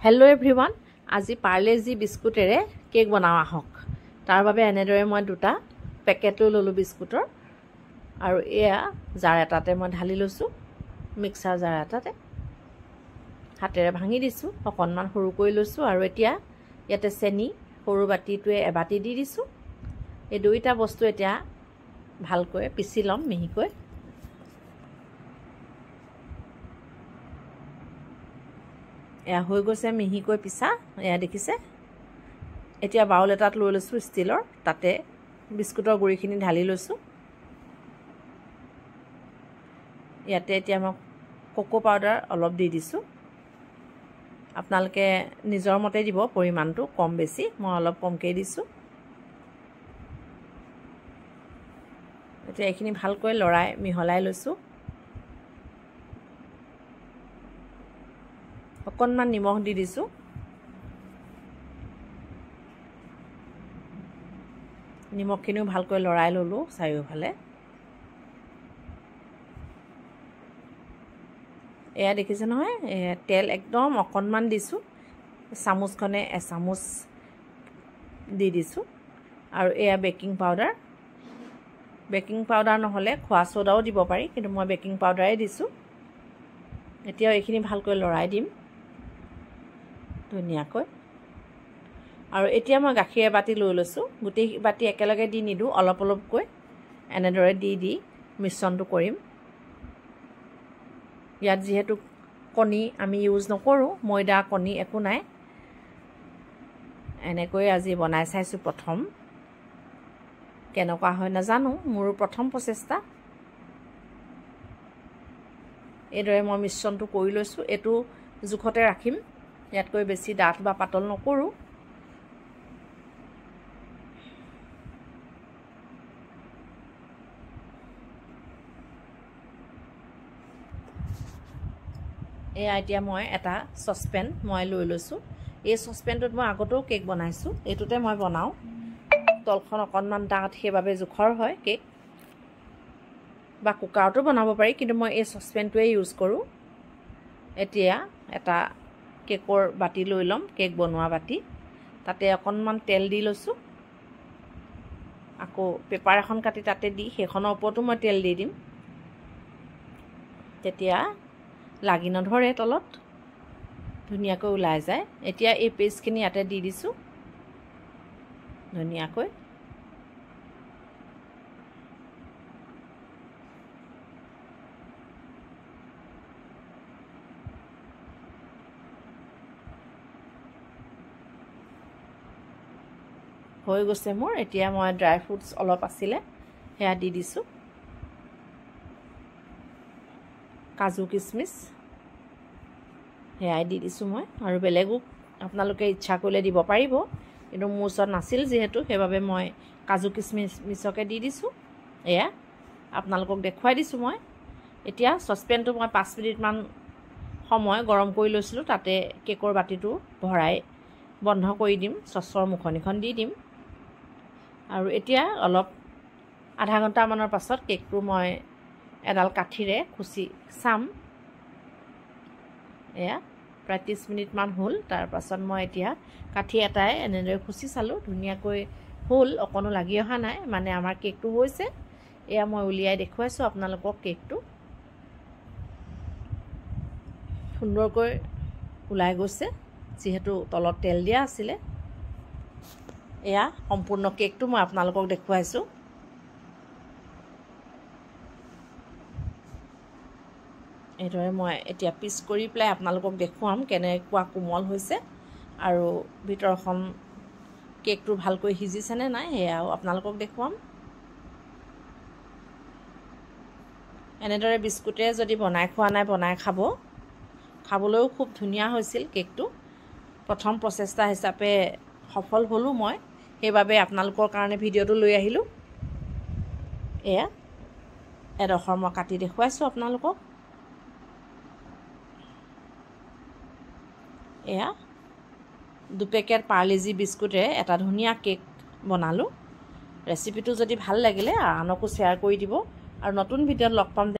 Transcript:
hello everyone আজি Parle-G বিস্কুটেৰে cake বনাও আহক তাৰ বাবে এনেদৰে মই দুটা পেকেট ললো বিস্কুটৰ আৰু এয়া জাৰ এটাতে মই ঢালি লৈছো মিক্সাৰ জাৰ এটাতে হাতেৰে ভাঙি দিছো অকনমান সৰু কৰি লৈছো আৰু এতিয়া ইয়াতে চেনি সৰু বাটিটোৱে এবাটি দি দিছো এই দুইটা বস্তু এতিয়া ভালকৈ পিছি লম মিহিকৈ এয়া হৈ গৈছে মিহিকৈ পিছা এয়া দেখিছে এতিয়া বাউল এটাত লৈ লৈছো ষ্টিলৰ তাতে বিস্কুটৰ গুৰিখিনি ঢালি লৈছো ইয়াতে এতিয়া মই কোকো পাউডাৰ অলপ দি দিছো আপোনালোকে নিজৰ মতে দিব পৰিমাণটো কম বেছি মই অলপ কমকৈ দিছো এতিয়া এইখিনি ভালকৈ লৰাই মিহলাই লৈছো অকনমান নিমখ দি দিছো নিমখখিনিও ভালকৈ লৰাই ললো চাৰিওফালে এয়া দেখিছে নহয় তেল একদম অকনমান দিছো চামুচখনে এচামুচ দি দিছো আৰু এয়া বেকিং পাউডাৰ নহলে খোৱা সোডাও দিব পাৰি কিন্তু মই বেকিং পাউডাৰে দিছো এতিয়া এইখিনি ভালকৈ লৰাই দিম ধুনিয়াকৈ আৰু এতিয়া মই গাখীৰ বাটি লৈ লৈছো গুটি বাটি একেলগে দি নিদু অলপ অলপকৈ এনেদৰে দি মিশ্ৰণটো কৰিম ইয়াত যেহেতু কণী আমি ইউজ নকৰো ময়দা কণী একো নাই এনেকৈ আজি বনাই চাইছো প্ৰথম কেনেকুৱা হয় নাজানো মোৰ প্ৰথম প্ৰচেষ্টা এদৰে মই মিশ্ৰণটো কৰি লৈছো এটো জুখতে ৰাখিম ইয়াতকৈ বেছি ডাঠ বা পাতল নকৰো এতিয়া মই এটা সসপেন মই লৈ লৈছো এই সসপেনটোত মই আগতেও কেক বনাইছো এটোতে মই বনাও তলখন অকনমান ডাঠ হেবাবে জুখৰ হয় কেক বা কুকাৰটো বনাব পাৰি কিন্তু মই এই সসপেনটোৱে ইউজ কৰো এতিয়া এটা কেকৰ বাটি লৈ লম কেক বনোৱা বাটি তাতে অকনমান তেল দি লৈছো আকৌ পেপাৰ এখন কাটি তাতে দি হেখনৰ ওপৰতো মই তেল দি দিম তেতিয়া লাগি নধৰে তলত ধুনিয়াকৈ ওলাই যায় এতিয়া এই পেষ্টখিনি ইয়াতে দি দিছো ধুনিয়াকৈ হৈ গৈছে মোৰ এতিয়া মই ড্ৰাই ফ্ৰুটছ অলপ আছিলে হেয়া দি দিছো কাজু কিশমিশ হেয়াই দি দিছো মই আৰু বেলেগো আপোনালোকে ইচ্ছা কৰিলে দিব পাৰিব কিন্তু মোৰ ওচৰত নাছিল যেহেতু হেবাবে মই কাজু কিশমিশকে দি দিছো এয়া আপোনালোকক দেখুৱাই দিছো মই এতিয়া সসপেনটো মই 5 মিনিট মান সময় গৰম কৰি লৈছিলো তাতে কেকৰ বাটিটো ভৰাই বন্ধ কৰি দিম সসৰ মুখনিখন দি দিম আৰু এতিয়া অলপ আধা ঘণ্টা মানৰ পাছত কেকটো মই এডাল কাঠিৰে খুচি চাম এয়া প্ৰায় 30 মিনিট মান হ'ল তাৰ পাছত মই এতিয়া কাঠি এটাই এনেদৰে খুচি চালো ধুনিয়াকৈ হ'ল অকনো লাগি অহা নাই মানে আমাৰ কেকটো হৈছে এয়া মই উলিয়াই দেখুৱাইছো আপোনালোকক কেকটো সুন্দৰকৈ ওলাই গৈছে যেহেতু তলত তেল দিয়া আছিলে এয়া সম্পূৰ্ণ কেকটো মই আপোনালোকক দেখুৱাইছো এদৰে মই এতিয়া পিচ কৰি প্লাই আপোনালোকক দেখুৱাম কেনেকুৱা কোমল হৈছে আৰু ভিতৰখন কেকটো ভালকৈ হিজিছে নে নাই হেয়াও আপোনালোকক দেখুৱাম এনেদৰে বিস্কুটে যদি বনাই খোৱা নাই বনাই খাবলৈও খুব ধুনিয়া হৈছিল কেকটো প্ৰথম প্ৰচেষ্টা হিচাপে সফল হলো মই হেবাবে আপোনালোকৰ কাৰণে ভিডিওটো লৈ আহিলো এয়া এডখৰ মই কাটি দেখুৱাইছো আপোনালোকক এয়া দু পেকেট পাৰ্লেজি বিস্কুটেৰে এটা ধুনিয়া কেক বনালো ৰেচিপিটো যদি ভাল লাগিলে আনকো শ্বেয়াৰ কৰি দিব আৰু নতুন ভিডিওত লগ পাম